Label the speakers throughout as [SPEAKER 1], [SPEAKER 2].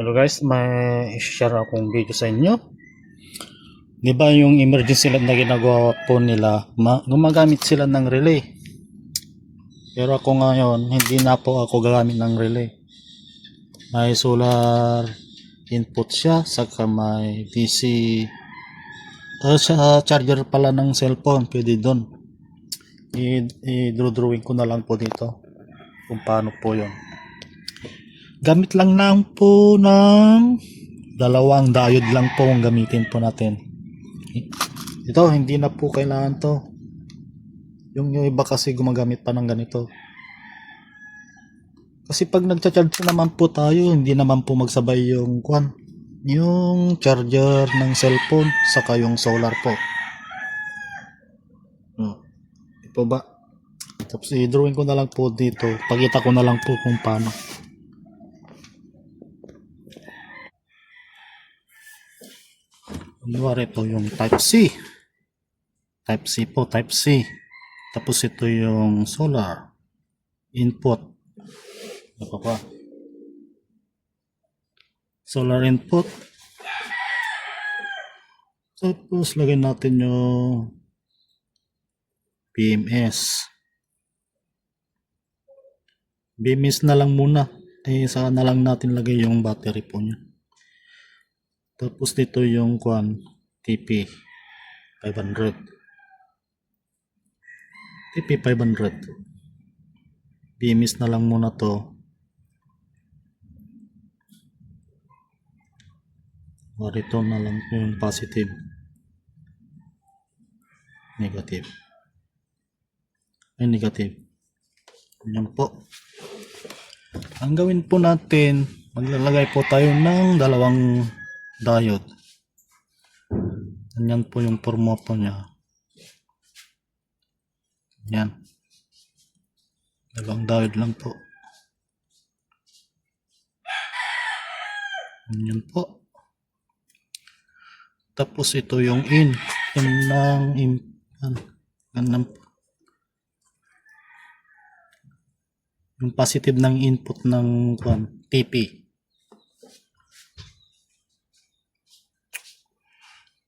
[SPEAKER 1] Hello guys, may share akong video sa inyo. Di ba yung emergency light na ginagawa po nila, gumagamit sila ng relay. Pero ako ngayon, hindi na po ako gagamit ng relay. May solar input siya, saka may DC sa charger pala ng cellphone, pwede doon. I-drawing ko na lang po dito kung paano po yon. Gamit lang po ng dalawang diode lang po ang gamitin po natin. Ito hindi na po kailangan to. Yung iba kasi gumagamit pa ng ganito. Kasi pag nagcha-charge naman po tayo, hindi naman po magsabay yung yung charger ng cellphone saka yung solar po. Ito ba? Tapos i-drawing ko na lang po dito. Pakita ko na lang po kung paano. Kunwari ito yung type C. Type C po, type C. Tapos ito yung solar input. Ano pa? Solar input. Tapos lagyan natin yung BMS. BMS na lang muna. Saka na lang natin lagay yung battery po niya. Tapos dito yung TP 500. TP 500. BMS na lang muna to. Rito na lang yung positive. Negative. Ay, negative. Yan po. Ang gawin po natin, maglalagay po tayo ng dalawang diode. Yan po yung formato niya. Yan. Dalawang diode lang po. Yan po. Tapos ito yung in. Ganun po. Yung positive ng input ng TP.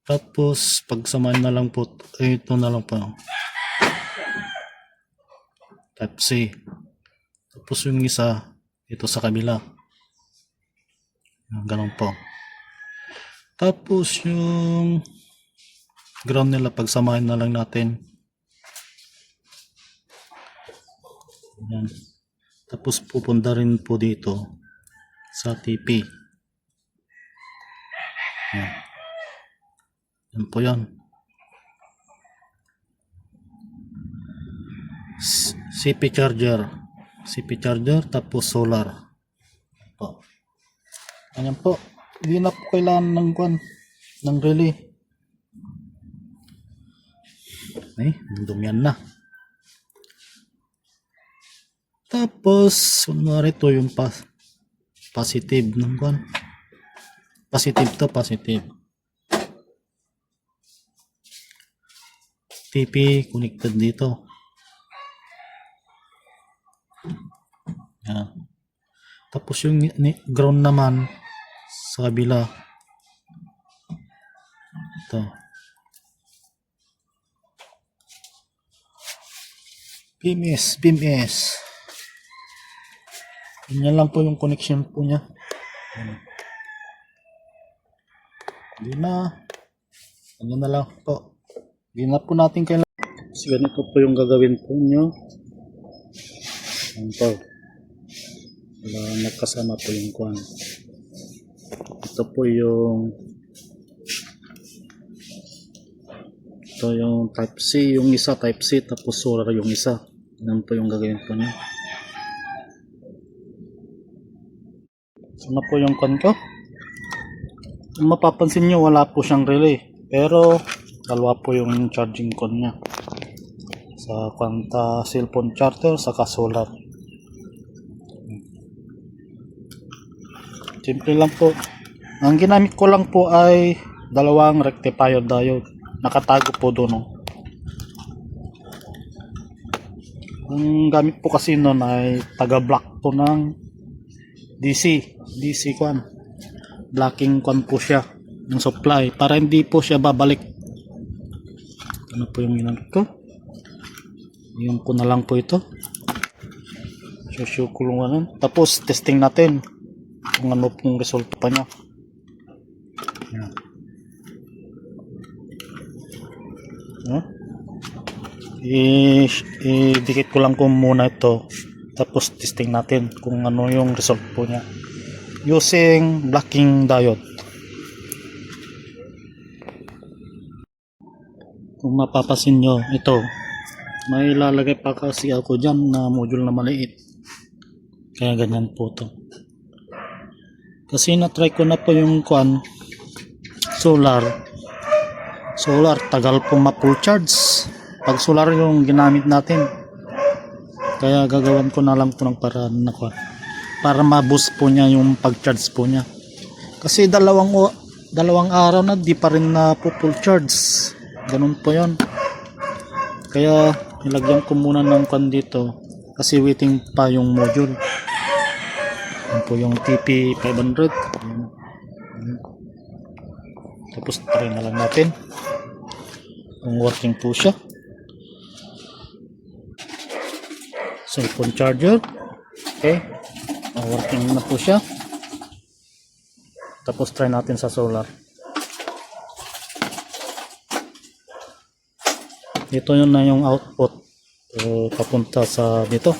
[SPEAKER 1] Tapos pagsamahin na lang po ito na lang po type C. Tapos yung isa ito sa kabila. Ganun po. Tapos yung ground nila pagsamahin na lang natin. Yan. Tapos pupunta rin po dito sa TP. Yan. Yan po yan. CP charger. CP charger tapos solar. Po. Ayan po. Hindi na po kailangan ng relay. Ay, dumiyan na. Tapos, kunwari ito yung positive ng Positive to, positive. TP connected dito. Yan. Tapos yung ground naman sa kabila. Ito. BMS. Yan lang po yung connection po niya. Hindi na. Ano na lang po. Hindi na po natin kailangan. Kasi ganito po yung gagawin po nyo. Yan po. Wala nagkasama po yung Ito po yung type C. Yung isa type C. Tapos solar yung isa. Yan po yung gagawin po nyo. Ano po yung ko? Kung mapapansin nyo, wala po siyang relay. Pero dalawa po yung charging con niya. Sa cellphone charger saka solar. Simple lang po. Ang ginamit ko lang po ay dalawang rectifier diode. Nakatago po doon. Ang gamit po kasi noon ay taga-block po ng DC blocking kwan po siya ng supply para hindi po siya babalik. Ano po yung ginamit ko? Yung ko na lang po ito. Show ko lang. Tapos testing natin kung ano pong result pa niya. Yan. I-dikit ko lang ko muna ito. Tapos testing natin kung ano yung result po niya. Using blocking diode. Kung mapapasin nyo, ito. May lalagay pa kasi ako dyan na module na maliit. Kaya ganyan po to. Kasi na-try ko na po yung kwan. Solar, tagal po ma-full charge pag solar yung ginamit natin. Kaya gagawan ko na lang po ng paraan na kwan para ma-boost po niya yung pag-charge po niya. Kasi dalawang araw na di pa rin na po full charge. Ganun po yon. Kaya nilagyan ko muna ng kwan dito kasi waiting pa yung module. Yan po yung TP500. Tapos try na lang natin kung working po siya. Cellphone charger. Okay, working na po siya. Tapos try natin sa solar. Ito yun na yung output papunta sa dito.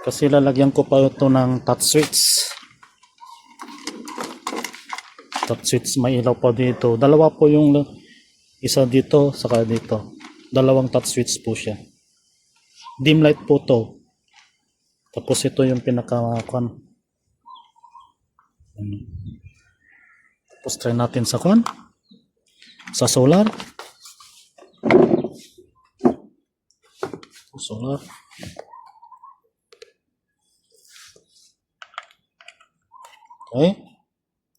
[SPEAKER 1] Kasi lalagyan ko pa ito ng touch switch. Touch switch, may ilaw pa dito. Dalawa po yung isa dito saka dito. Dalawang touch switch po siya. Dim light po to. Tapos ito yung pinaka-kwan. Tapos try natin sa kwan. Sa solar. Solar. Okay.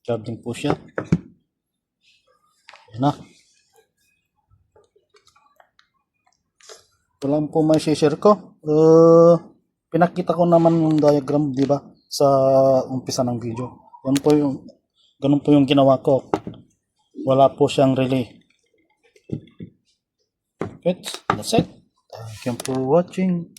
[SPEAKER 1] Charging po siya. Ayan na. Ito lang po may share ko. Pinakita ko naman yung diagram, di ba? Sa umpisa ng video. Ganun po yung ginawa ko. Wala po siyang relay. Okay. That's it. Thank you for watching.